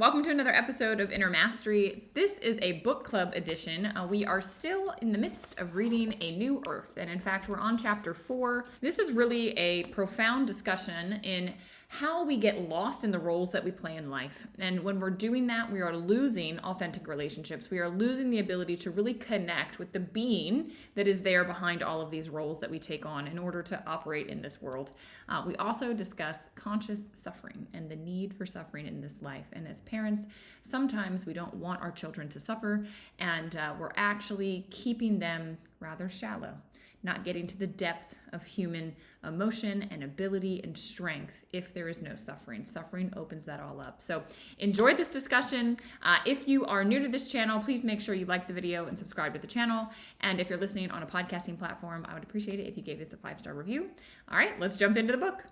Welcome to another episode of Inner Mastery. This is a book club edition. We are still in the midst of reading A New Earth, and in fact, we're on chapter 4. This is really a profound discussion in how we get lost in the roles that we play in life. And when we're doing that, we are losing authentic relationships. We are losing the ability to really connect with the being that is there behind all of these roles that we take on in order to operate in this world. We also discuss conscious suffering and the need for suffering in this life. And as parents, sometimes we don't want our children to suffer, and we're actually keeping them rather shallow, not getting to the depth of human emotion and ability and strength if there is no suffering. Suffering opens that all up. So enjoy this discussion. If you are new to this channel, please make sure you like the video and subscribe to the channel. And if you're listening on a podcasting platform, I would appreciate it if you gave this a 5-star review. All right, let's jump into the book.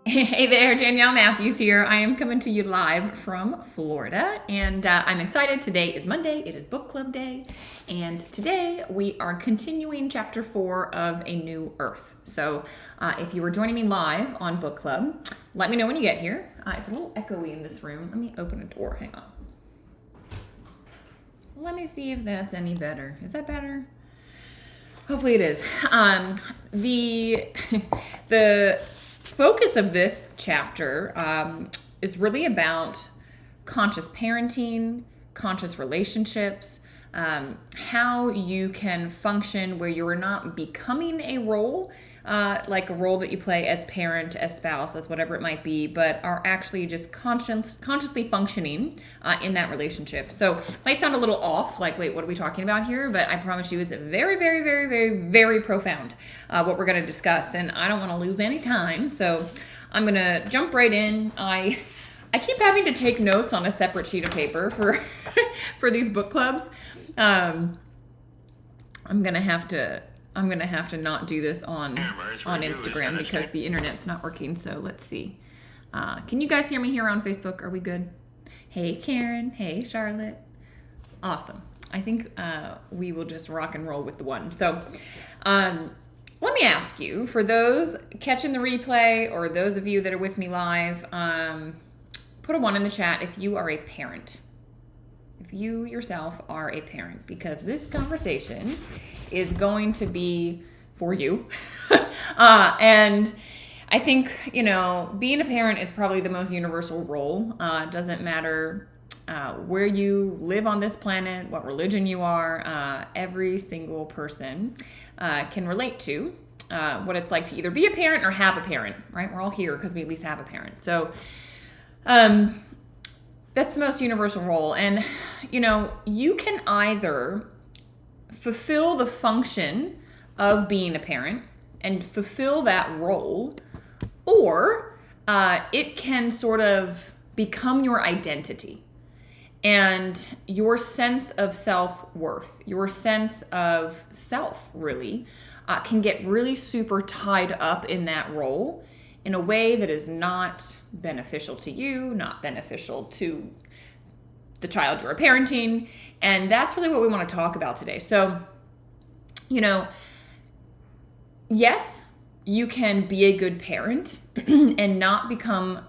Hey there, Danielle Matthews here. I am coming to you live from Florida, and I'm excited. Today is Monday. It is book club day, and today we are continuing chapter 4 of A New Earth. So if you were joining me live on book club, let me know when you get here. It's a little echoey in this room. Let me open a door. Hang on. Let me see if that's any better. Is that better? Hopefully it is. The focus of this chapter is really about conscious parenting, conscious relationships, how you can function where you are not becoming a role, like a role that you play as parent, as spouse, as whatever it might be, but are actually just consciously functioning in that relationship. So it might sound a little off, like, wait, what are we talking about here? But I promise you it's very, very, very, very, very profound, what we're going to discuss. And I don't want to lose any time, so I'm going to jump right in. I keep having to take notes on a separate sheet of paper for for these book clubs. I'm gonna have to not do this on Instagram because the internet's not working. So let's see. Can you guys hear me here on Facebook? Are we good? Hey Karen. Hey Charlotte. Awesome. I think we will just rock and roll with the one. So let me ask you, for those catching the replay or those of you that are with me live, put a 1 in the chat if you are a parent. If you yourself are a parent, because this conversation is going to be for you. And I think, being a parent is probably the most universal role. It doesn't matter where you live on this planet, what religion you are. Every single person can relate to what it's like to either be a parent or have a parent, right? We're all here because we at least have a parent. So that's the most universal role. And, you can either fulfill the function of being a parent and fulfill that role, or it can sort of become your identity and your sense of self-worth, your sense of self, really, can get really super tied up in that role in a way that is not beneficial to you, not beneficial to the child you're parenting. And that's really what we want to talk about today. So, yes, you can be a good parent and not become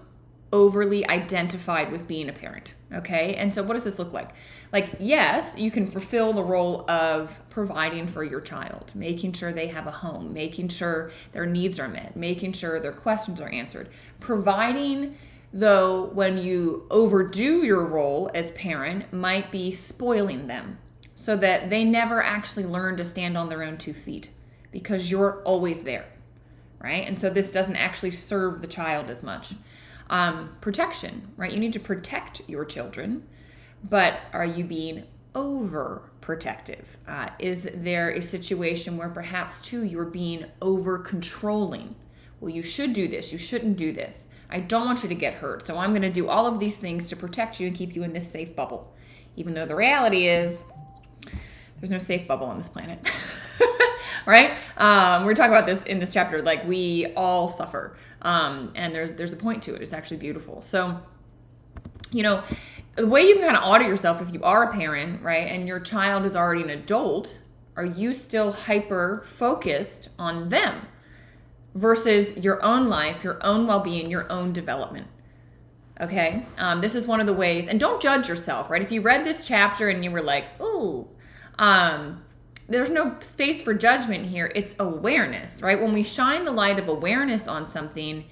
overly identified with being a parent, okay? And so what does this look like? Like, yes, you can fulfill the role of providing for your child, making sure they have a home, making sure their needs are met, making sure their questions are answered. Providing, though, when you overdo your role as parent, might be spoiling them so that they never actually learn to stand on their own 2 feet because you're always there, right? And so this doesn't actually serve the child as much. Protection, right? You need to protect your children, but are you being overprotective? Is there a situation where perhaps too you're being over controlling? Well, you should do this. You shouldn't do this. I don't want you to get hurt. So I'm going to do all of these things to protect you and keep you in this safe bubble. Even though the reality is there's no safe bubble on this planet, right? We're talking about this in this chapter. Like, we all suffer. And there's a point to it. It's actually beautiful. So, the way you can kind of audit yourself if you are a parent, right, and your child is already an adult, are you still hyper focused on them? versus your own life, your own well-being, your own development. Okay? This is one of the ways, and don't judge yourself, right? If you read this chapter and you were like, ooh, there's no space for judgment here. It's awareness, right? When we shine the light of awareness on something,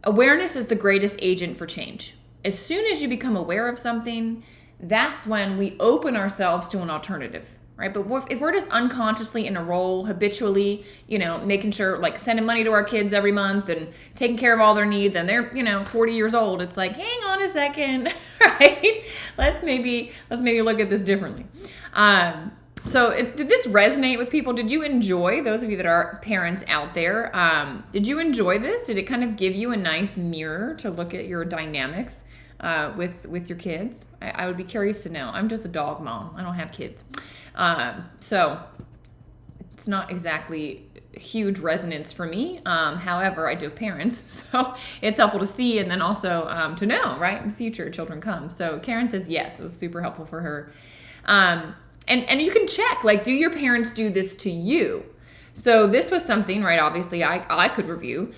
awareness is the greatest agent for change. As soon as you become aware of something, that's when we open ourselves to an alternative, right? But if we're just unconsciously in a role, habitually, making sure, like sending money to our kids every month and taking care of all their needs, and they're, 40 years old, it's like, hang on a second, right? Let's maybe look at this differently. So did this resonate with people? Did you enjoy, those of you that are parents out there, did you enjoy this? Did it kind of give you a nice mirror to look at your dynamics with your kids? I would be curious to know. I'm just a dog mom. I don't have kids. So it's not exactly huge resonance for me. However, I do have parents, so it's helpful to see, and then also to know, right? In the future, children come. So Karen says yes, it was super helpful for her. And you can check, like, do your parents do this to you? So this was something, right, obviously I could review.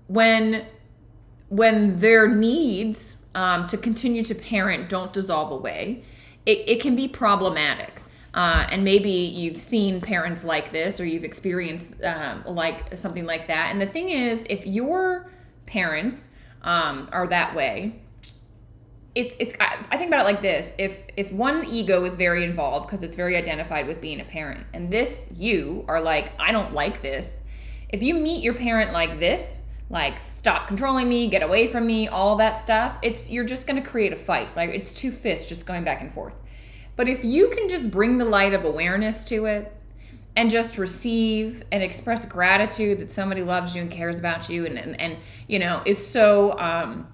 When their needs to continue to parent don't dissolve away, it can be problematic. And maybe you've seen parents like this, or you've experienced like something like that. And the thing is, if your parents are that way, I think about it like this. If one ego is very involved because it's very identified with being a parent, and you are like, I don't like this. If you meet your parent like this, like, stop controlling me, get away from me, all that stuff, you're just going to create a fight. Like, it's two fists just going back and forth. But if you can just bring the light of awareness to it and just receive and express gratitude that somebody loves you and cares about you and is so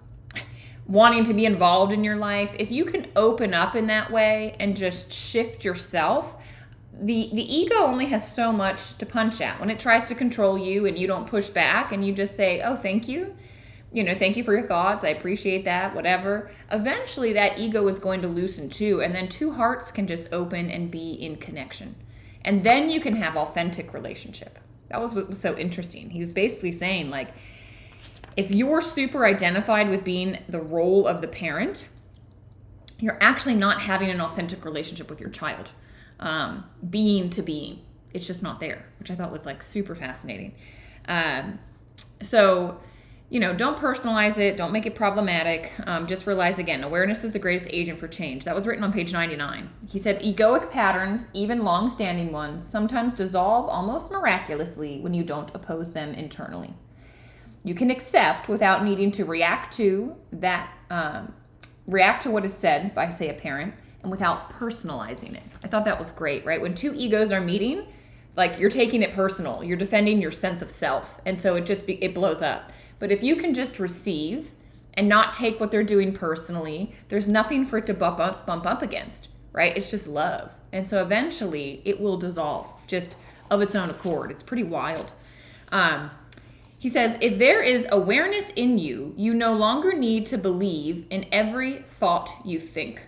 wanting to be involved in your life, if you can open up in that way and just shift yourself, the ego only has so much to punch at. When it tries to control you and you don't push back and you just say, oh, thank you, thank you for your thoughts, I appreciate that, whatever, eventually that ego is going to loosen too, and then two hearts can just open and be in connection. And then you can have authentic relationship. That was what was so interesting. He was basically saying, like, if you're super identified with being the role of the parent, you're actually not having an authentic relationship with your child. Being to being. It's just not there, which I thought was like super fascinating. So, don't personalize it. Don't make it problematic. Just realize, again, awareness is the greatest agent for change. That was written on page 99. He said, egoic patterns, even long-standing ones, sometimes dissolve almost miraculously when you don't oppose them internally. You can accept without needing to react to what is said by, say, a parent, and without personalizing it. I thought that was great, right? When two egos are meeting, like, you're taking it personal. You're defending your sense of self. And so it blows up. But if you can just receive and not take what they're doing personally, there's nothing for it to bump up against, right? It's just love. And so eventually it will dissolve just of its own accord. It's pretty wild. He says, if there is awareness in you, you no longer need to believe in every thought you think.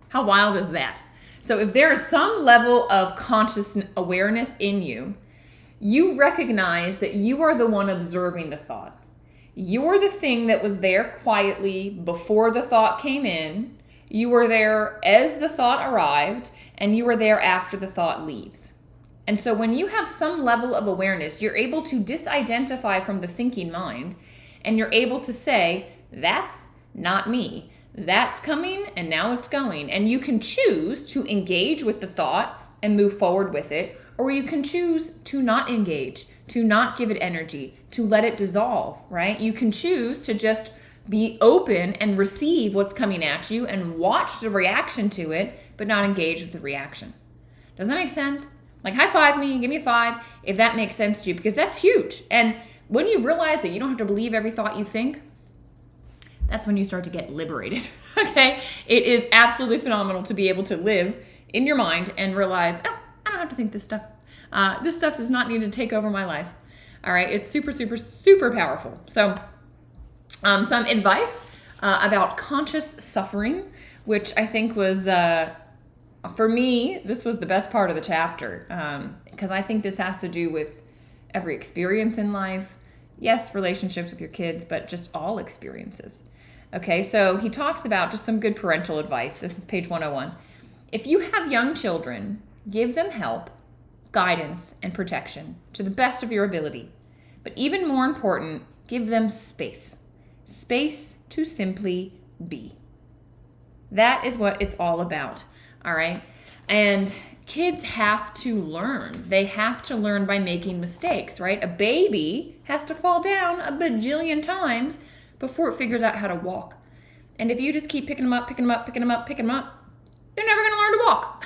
How wild is that? So if there is some level of conscious awareness in you, you recognize that you are the one observing the thought. You're the thing that was there quietly before the thought came in. You were there as the thought arrived, and you were there after the thought leaves. And so when you have some level of awareness, you're able to disidentify from the thinking mind, and you're able to say, that's not me. That's coming, and now it's going. And you can choose to engage with the thought and move forward with it, or you can choose to not engage, to not give it energy, to let it dissolve, right? You can choose to just be open and receive what's coming at you and watch the reaction to it, but not engage with the reaction. Does that make sense? Like, high five me, give me a 5 if that makes sense to you, because that's huge. And when you realize that you don't have to believe every thought you think, that's when you start to get liberated, okay? It is absolutely phenomenal to be able to live in your mind and realize, oh, I don't have to think this stuff. This stuff does not need to take over my life, all right? It's super, super, super powerful. So some advice about conscious suffering, which I think was For me, this was the best part of the chapter, because I think this has to do with every experience in life. Yes, relationships with your kids, but just all experiences. Okay, so he talks about just some good parental advice. This is page 101. If you have young children, give them help, guidance, and protection to the best of your ability. But even more important, give them space. Space to simply be. That is what it's all about, all right? And kids have to learn. They have to learn by making mistakes, right? A baby has to fall down a bajillion times before it figures out how to walk. And if you just keep picking them up, they're never going to learn to walk,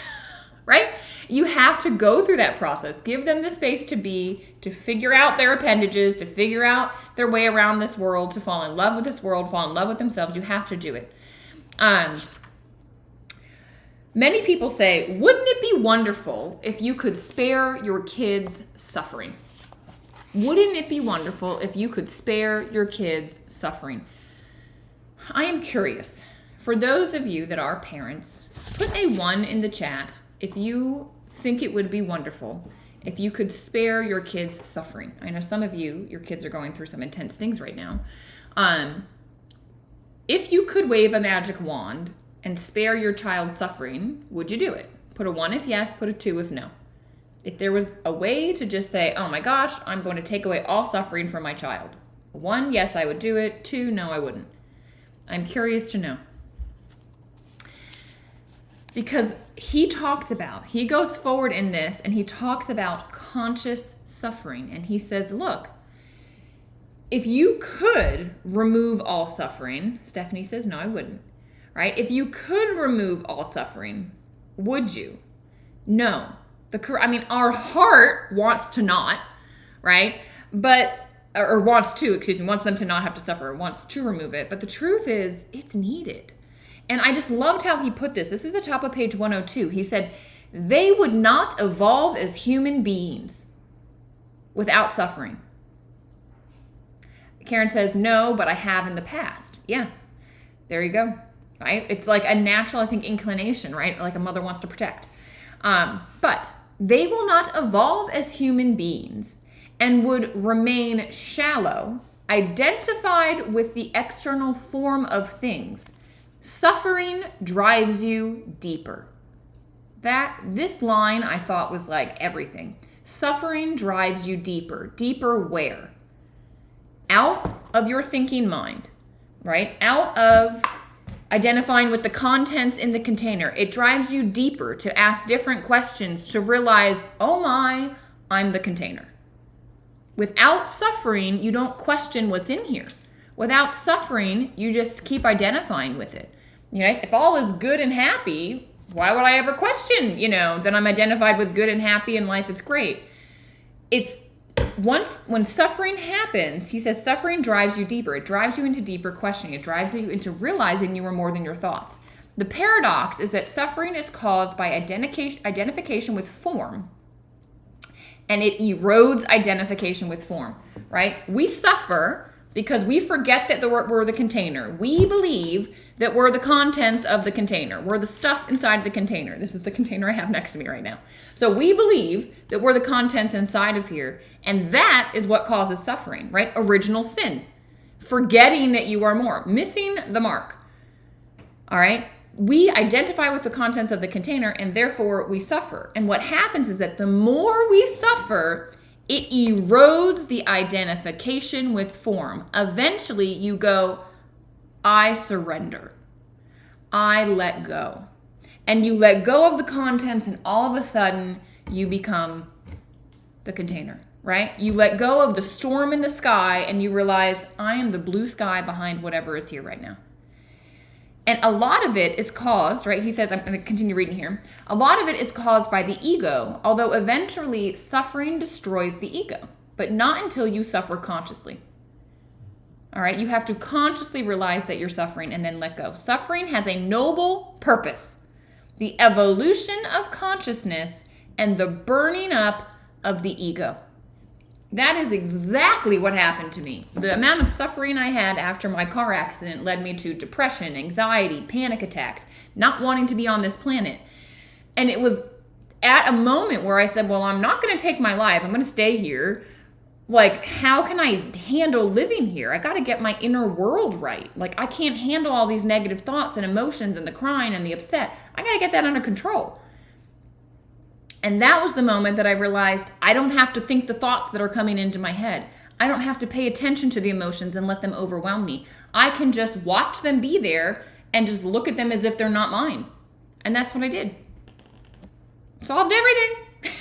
right? You have to go through that process. Give them the space to be, to figure out their appendages, to figure out their way around this world, to fall in love with this world, fall in love with themselves. You have to do it. Many people say, wouldn't it be wonderful if you could spare your kids suffering? Wouldn't it be wonderful if you could spare your kids suffering? I am curious. For those of you that are parents, put a 1 in the chat if you think it would be wonderful if you could spare your kids suffering. I know some of you, your kids are going through some intense things right now. If you could wave a magic wand and spare your child suffering, would you do it? Put a 1 if yes, put a 2 if no. If there was a way to just say, oh my gosh, I'm going to take away all suffering from my child. 1, yes, I would do it. 2, no, I wouldn't. I'm curious to know. Because he goes forward in this and he talks about conscious suffering. And he says, look, if you could remove all suffering, Stephanie says, no, I wouldn't, right? If you could remove all suffering, would you? No. Our heart wants to not, right? Wants them to not have to suffer, wants to remove it. But the truth is, it's needed. And I just loved how he put this. This is the top of page 102. He said, they would not evolve as human beings without suffering. Karen says, no, but I have in the past. Yeah, there you go, right? It's like a natural, I think, inclination, right? Like a mother wants to protect. But they will not evolve as human beings and would remain shallow, identified with the external form of things. Suffering drives you deeper. This line I thought was like everything. Suffering drives you deeper. Deeper where? Out of your thinking mind, right? Out of identifying with the contents in the container. It drives you deeper to ask different questions, to realize, oh my, I'm the container. Without suffering, you don't question what's in here. Without suffering, you just keep identifying with it. You know, if all is good and happy, why would I ever question, that I'm identified with good and happy and life is great? When suffering happens, he says suffering drives you deeper. It drives you into deeper questioning. It drives you into realizing you are more than your thoughts. The paradox is that suffering is caused by identification with form, and it erodes identification with form, right? We suffer because we forget that we're the container. We believe that we're the contents of the container. We're the stuff inside the container. This is the container I have next to me right now. So we believe that we're the contents inside of here. And that is what causes suffering, right? Original sin. Forgetting that you are more. Missing the mark. All right? We identify with the contents of the container and therefore we suffer. And what happens is that the more we suffer, it erodes the identification with form. Eventually you go, I surrender. I let go. And you let go of the contents and all of a sudden you become the container, right? You let go of the storm in the sky and you realize I am the blue sky behind whatever is here right now. And a lot of it is caused, right? He says, I'm going to continue reading here. A lot of it is caused by the ego, although eventually suffering destroys the ego, but not until you suffer consciously. All right, you have to consciously realize that you're suffering and then let go. Suffering has a noble purpose, the evolution of consciousness and the burning up of the ego. That is exactly what happened to me. The amount of suffering I had after my car accident led me to depression, anxiety, panic attacks, not wanting to be on this planet. And it was at a moment where I said, well, I'm not going to take my life. I'm going to stay here. Like, how can I handle living here? I got to get my inner world right. Like, I can't handle all these negative thoughts and emotions and the crying and the upset. I got to get that under control. And that was the moment that I realized I don't have to think the thoughts that are coming into my head. I don't have to pay attention to the emotions and let them overwhelm me. I can just watch them be there and just look at them as if they're not mine. And that's what I did. Solved everything.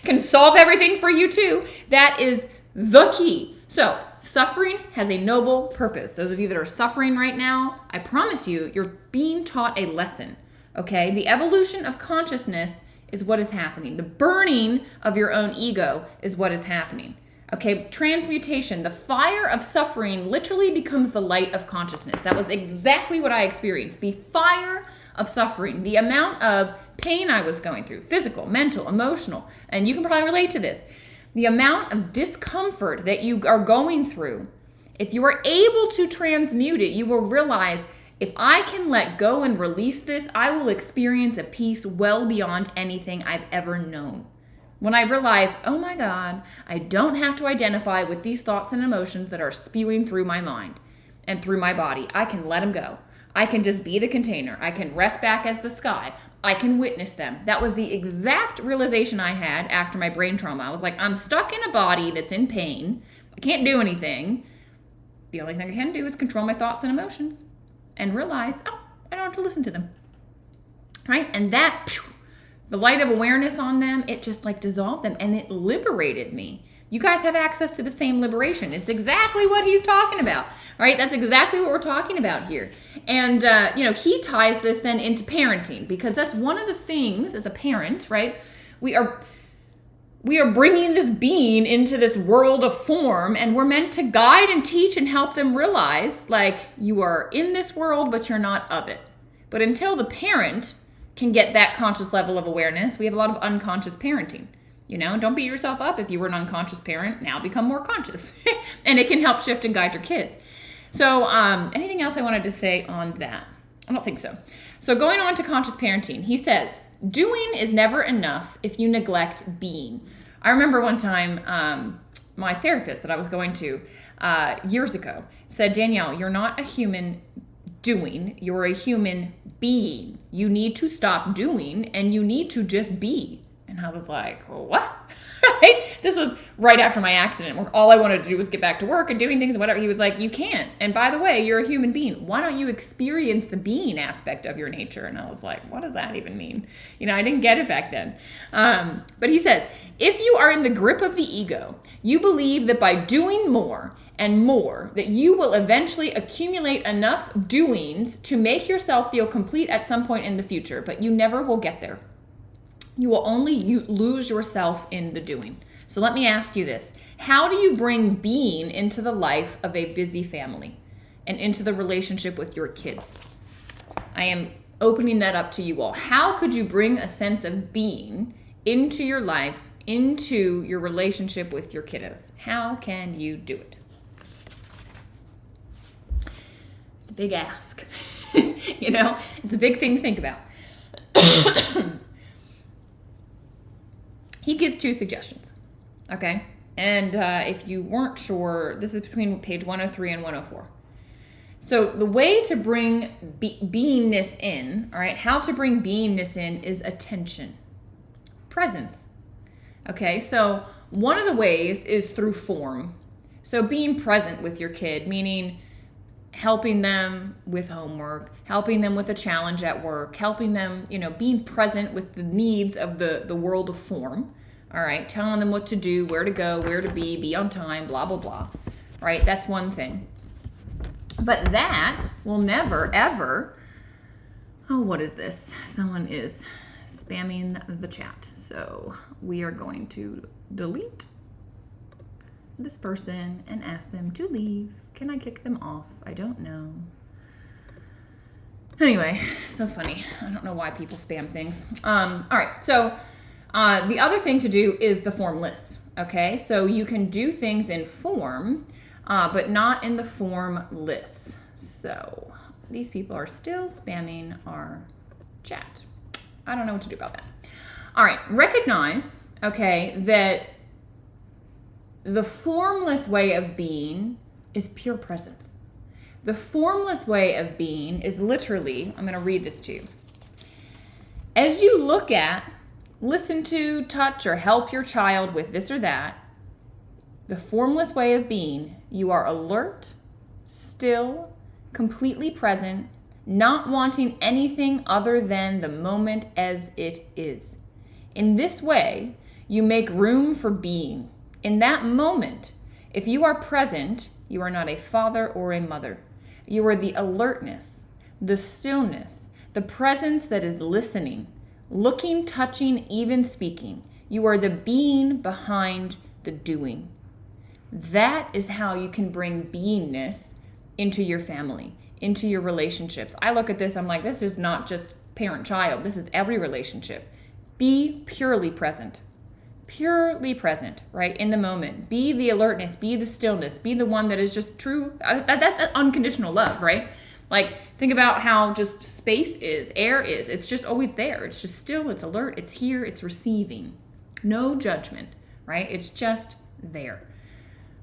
Can solve everything for you too. That is the key. So suffering has a noble purpose. Those of you that are suffering right now, I promise you, you're being taught a lesson. Okay? The evolution of consciousness is what is happening. The burning of your own ego is what is happening. Okay, transmutation, the fire of suffering literally becomes the light of consciousness. That was exactly what I experienced. The fire of suffering, the amount of pain I was going through, physical, mental, emotional, and you can probably relate to this. The amount of discomfort that you are going through, if you are able to transmute it, you will realize if I can let go and release this, I will experience a peace well beyond anything I've ever known. When I realize, oh my God, I don't have to identify with these thoughts and emotions that are spewing through my mind and through my body. I can let them go. I can just be the container. I can rest back as the sky. I can witness them. That was the exact realization I had after my brain trauma. I was like, I'm stuck in a body that's in pain. I can't do anything. The only thing I can do is control my thoughts and emotions and realize, oh, I don't have to listen to them. Right? And that, the light of awareness on them, it just like dissolved them and it liberated me. You guys have access to the same liberation. It's exactly what he's talking about, right? That's exactly what we're talking about here. And, he ties this then into parenting because that's one of the things as a parent, right? We are bringing this being into this world of form and we're meant to guide and teach and help them realize like you are in this world, but you're not of it. But until the parent can get that conscious level of awareness, we have a lot of unconscious parenting. Don't beat yourself up if you were an unconscious parent. Now become more conscious. And it can help shift and guide your kids. So anything else I wanted to say on that? I don't think so. So going on to conscious parenting, he says, doing is never enough if you neglect being. I remember one time my therapist that I was going to years ago said, Danielle, you're not a human doing, you're a human being. You need to stop doing and you need to just be. And I was like, well, what? Right? This was right after my accident where all I wanted to do was get back to work and doing things and whatever. He was like, you can't. And by the way, you're a human being. Why don't you experience the being aspect of your nature? And I was like, what does that even mean? I didn't get it back then. But he says, if you are in the grip of the ego, you believe that by doing more and more, that you will eventually accumulate enough doings to make yourself feel complete at some point in the future, but you never will get there. You will only lose yourself in the doing. So let me ask you this. How do you bring being into the life of a busy family and into the relationship with your kids? I am opening that up to you all. How could you bring a sense of being into your life, into your relationship with your kiddos? How can you do it? It's a big ask. It's a big thing to think about. He gives 2 suggestions, okay? And if you weren't sure, this is between page 103 and 104. So the way to bring beingness in, all right, how to bring beingness in is attention, presence, okay? So one of the ways is through form. So being present with your kid, meaning helping them with homework, helping them with a challenge at work, helping them, being present with the needs of the world of form, all right, telling them what to do, where to go, where to be on time, blah, blah, blah, right? That's one thing. But that will never, ever, what is this? Someone is spamming the chat. So we are going to delete this person and ask them to leave. Can I kick them off? I don't know. Anyway, so funny. I don't know why people spam things. All right, so the other thing to do is the formless, okay? So you can do things in form, but not in the formless. So these people are still spamming our chat. I don't know what to do about that. All right, recognize, okay, that the formless way of being is pure presence. The formless way of being is literally, I'm going to read this to you. As you look at, listen to, touch, or help your child with this or that, the formless way of being, you are alert, still, completely present, not wanting anything other than the moment as it is. In this way, you make room for being. In that moment, if you are present, you are not a father or a mother. You are the alertness, the stillness, the presence that is listening, looking, touching, even speaking. You are the being behind the doing. That is how you can bring beingness into your family, into your relationships. I look at this, I'm like, this is not just parent-child. This is every relationship. Be purely present, right? In the moment. Be the alertness, be the stillness, be the one that is just true. That's unconditional love, right? Like, think about how just space is, air is. It's just always there. It's just still, it's alert, it's here, it's receiving. No judgment, right? It's just there.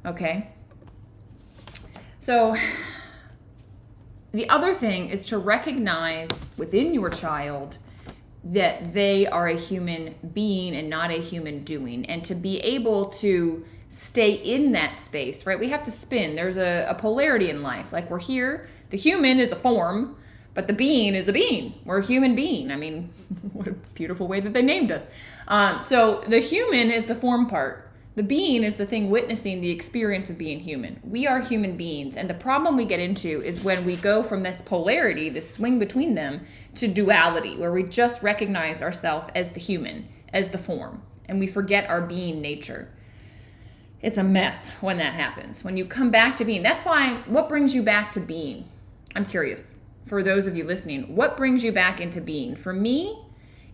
Okay? So, the other thing is to recognize within your child that they are a human being and not a human doing, and to be able to stay in that space, right? We have to spin. There's a polarity in life. Like, we're here, the human is a form, but the being is a being. We're a human being. I mean, what a beautiful way that they named us. So the human is the form part. The being is the thing witnessing the experience of being human. We are human beings. And the problem we get into is when we go from this polarity, this swing between them, to duality, where we just recognize ourselves as the human, as the form, and we forget our being nature. It's a mess when that happens. When you come back to being, that's why, what brings you back to being? I'm curious, for those of you listening, what brings you back into being? For me,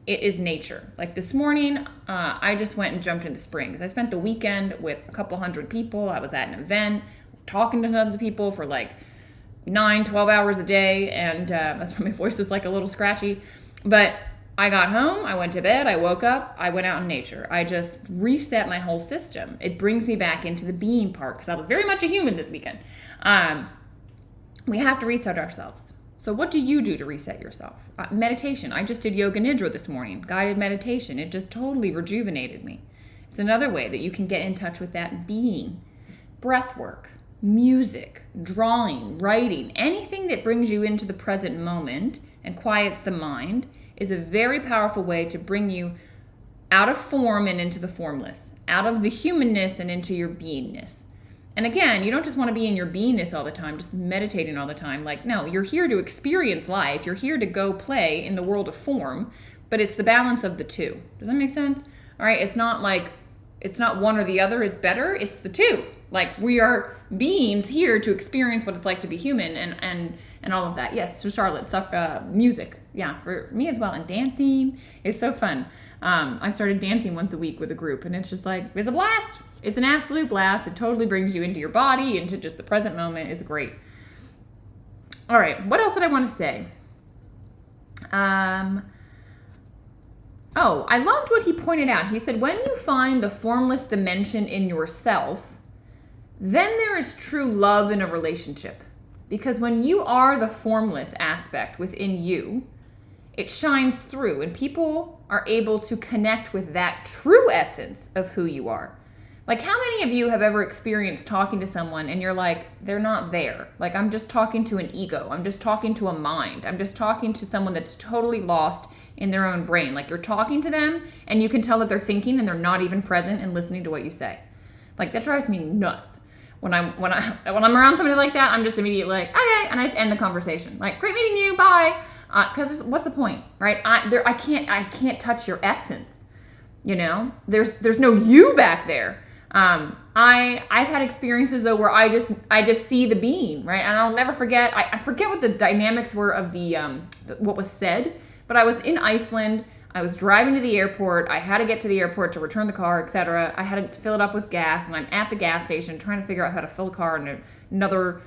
it is nature. Like this morning, I just went and jumped into springs. I spent the weekend with a couple hundred people. I was at an event. I was talking to tons of people for like 9-12 hours a day. And that's why my voice is like a little scratchy. But I got home, I went to bed, I woke up, I went out in nature. I just reset my whole system. It brings me back into the being part because I was very much a human this weekend. We have to reset ourselves. So what do you do to reset yourself? Meditation. I just did yoga nidra this morning, guided meditation. It just totally rejuvenated me. It's another way that you can get in touch with that being. Breath work, music, drawing, writing, anything that brings you into the present moment and quiets the mind is a very powerful way to bring you out of form and into the formless, out of the humanness and into your beingness. And again, you don't just want to be in your beingness all the time, just meditating all the time. Like, no, you're here to experience life. You're here to go play in the world of form, but it's the balance of the two. Does that make sense? All right, it's not like, it's not one or the other is better. It's the two. Like, we are beings here to experience what it's like to be human and all of that. Yes, so Charlotte, music. Yeah, for me as well. And dancing, it's so fun. I started dancing once a week with a group, and it's just like, it's a blast. It's an absolute blast. It totally brings you into your body, into just the present moment. It's great. All right, what else did I want to say? I loved what he pointed out. He said, when you find the formless dimension in yourself, then there is true love in a relationship. Because when you are the formless aspect within you, it shines through, and people are able to connect with that true essence of who you are. Like, how many of you have ever experienced talking to someone and you're like, they're not there. Like, I'm just talking to an ego. I'm just talking to a mind. I'm just talking to someone that's totally lost in their own brain. Like, you're talking to them and you can tell that they're thinking and they're not even present and listening to what you say. Like, that drives me nuts. When I'm around somebody like that, I'm just immediately like, okay, and I end the conversation. Like, great meeting you, bye. Because what's the point, right? I can't touch your essence. You know, there's no you back there. I've had experiences though where I just see the being, right? And I'll never forget. I forget what the dynamics were of what was said, but I was in Iceland. I was driving to the airport. I had to get to the airport to return the car, etc. I had to fill it up with gas, and I'm at the gas station trying to figure out how to fill a car in another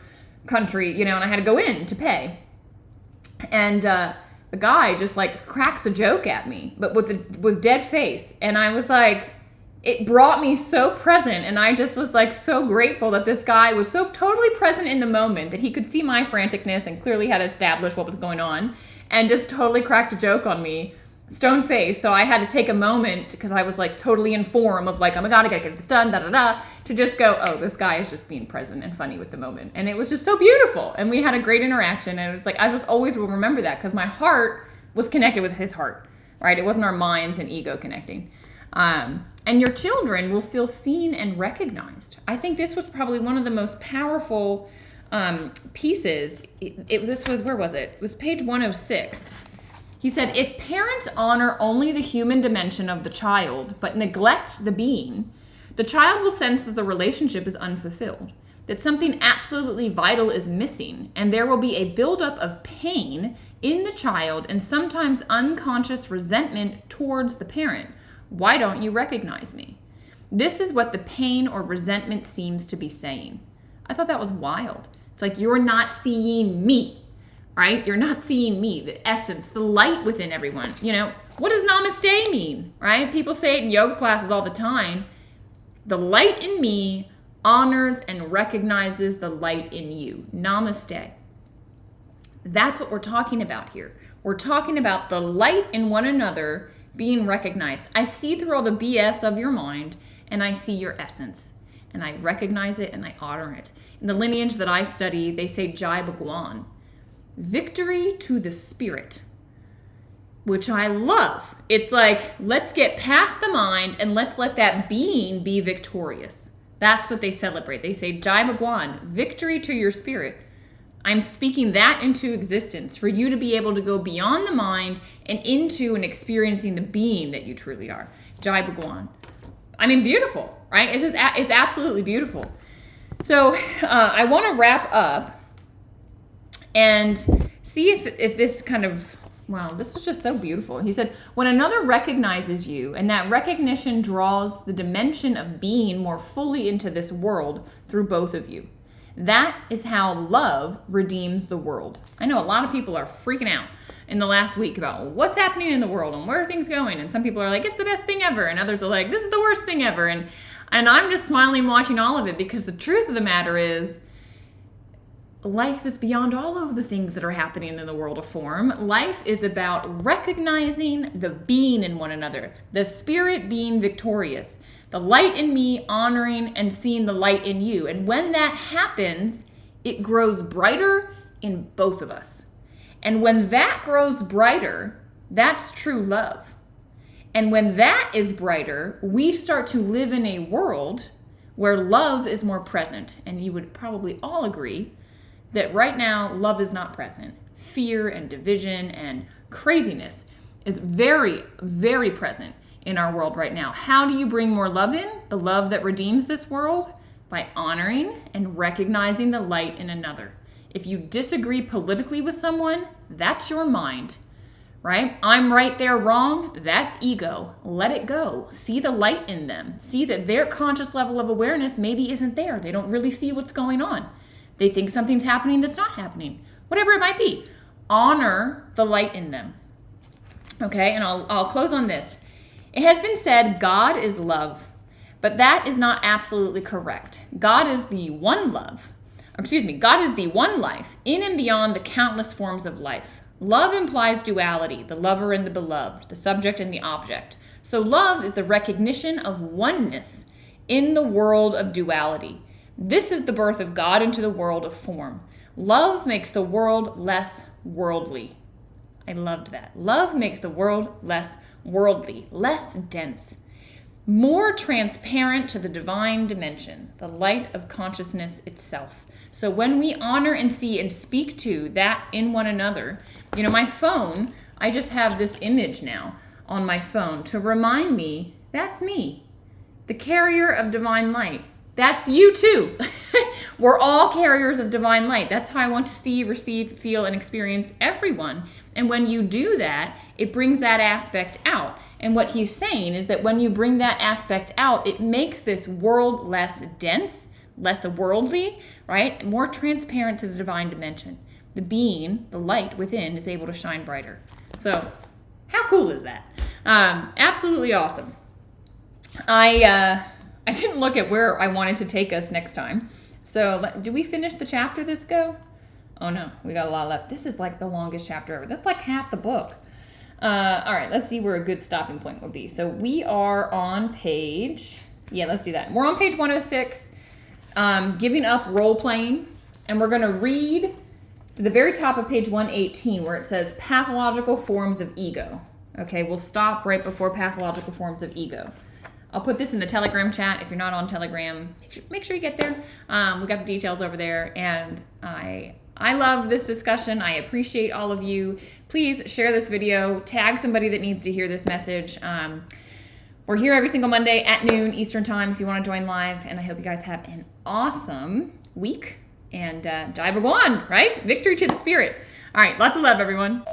country, you know. And I had to go in to pay, and the guy just like cracks a joke at me, but with dead face. And I was like, it brought me so present. And I just was like so grateful that this guy was so totally present in the moment that he could see my franticness and clearly had established what was going on and just totally cracked a joke on me, stone face. So I had to take a moment because I was like totally in form of like, oh my God, I gotta get this done, to just go, oh, this guy is just being present and funny with the moment. And it was just so beautiful. And we had a great interaction. And it was like, I just always will remember that because my heart was connected with his heart, right? It wasn't our minds and ego connecting. And your children will feel seen and recognized. I think this was probably one of the most powerful pieces. This was, where was it? It was page 106. He said, if parents honor only the human dimension of the child, but neglect the being, the child will sense that the relationship is unfulfilled, that something absolutely vital is missing, and there will be a buildup of pain in the child and sometimes unconscious resentment towards the parent. Why don't you recognize me? This is what the pain or resentment seems to be saying. I thought that was wild. It's like, you're not seeing me, right? You're not seeing me, the essence, the light within everyone. You know, what does namaste mean, right? People say it in yoga classes all the time. The light in me honors and recognizes the light in you. Namaste. That's what we're talking about here. We're talking about the light in one another being recognized. I see through all the BS of your mind, and I see your essence, and I recognize it and I honor it. In the lineage that I study, they say Jai Bhagwan, victory to the spirit, which I love. It's like, let's get past the mind and let's let that being be victorious. That's what they celebrate. They say Jai Bhagwan, victory to your spirit. I'm speaking that into existence for you to be able to go beyond the mind and into and experiencing the being that you truly are. Jai Bhagwan. I mean, beautiful, right? It's absolutely beautiful. So I want to wrap up and see if this kind of, wow, this was just so beautiful. He said, when another recognizes you and that recognition draws the dimension of being more fully into this world through both of you. That is how love redeems the world. I know a lot of people are freaking out in the last week about what's happening in the world and where are things going. And some people are like, it's the best thing ever. And others are like, this is the worst thing ever. And I'm just smiling watching all of it because the truth of the matter is life is beyond all of the things that are happening in the world of form. Life is about recognizing the being in one another, the spirit being victorious. The light in me honoring and seeing the light in you. And when that happens, it grows brighter in both of us. And when that grows brighter, that's true love. And when that is brighter, we start to live in a world where love is more present. And you would probably all agree that right now, love is not present. Fear and division and craziness is very, very present in our world right now. How do you bring more love in? The love that redeems this world? By honoring and recognizing the light in another. If you disagree politically with someone, that's your mind, right? I'm right, they're wrong. That's ego. Let it go. See the light in them. See that their conscious level of awareness maybe isn't there. They don't really see what's going on. They think something's happening that's not happening. Whatever it might be. Honor the light in them. Okay, and I'll close on this. It has been said God is love, but that is not absolutely correct. God is the one love. God is the one life in and beyond the countless forms of life. Love implies duality, the lover and the beloved, the subject and the object. So love is the recognition of oneness in the world of duality. This is the birth of God into the world of form. Love makes the world less worldly. I loved that. Love makes the world less worldly, less dense, more transparent to the divine dimension, the light of consciousness itself. So when we honor and see and speak to that in one another, you know, my phone, I just have this image now on my phone to remind me that's me, the carrier of divine light. That's you too. We're all carriers of divine light. That's how I want to see, receive, feel, and experience everyone. And when you do that, it brings that aspect out. And what he's saying is that when you bring that aspect out, it makes this world less dense, less worldly, right? More transparent to the divine dimension. The being, the light within, is able to shine brighter. So how cool is that? Absolutely awesome. I didn't look at where I wanted to take us next time. So do we finish the chapter this go? Oh no, we got a lot left. This is like the longest chapter ever. That's like half the book. All right, let's see where a good stopping point would be. So we are on page, let's do that. We're on page 106, giving up role playing. And we're going to read to the very top of page 118 where it says pathological forms of ego. Okay, we'll stop right before pathological forms of ego. I'll put this in the Telegram chat. If you're not on Telegram, make sure you get there. We got the details over there. And I love this discussion. I appreciate all of you. Please share this video. Tag somebody that needs to hear this message. We're here every single Monday at noon Eastern time if you want to join live. And I hope you guys have an awesome week. And Jai Bhagwan, right? Victory to the spirit. All right, lots of love, everyone.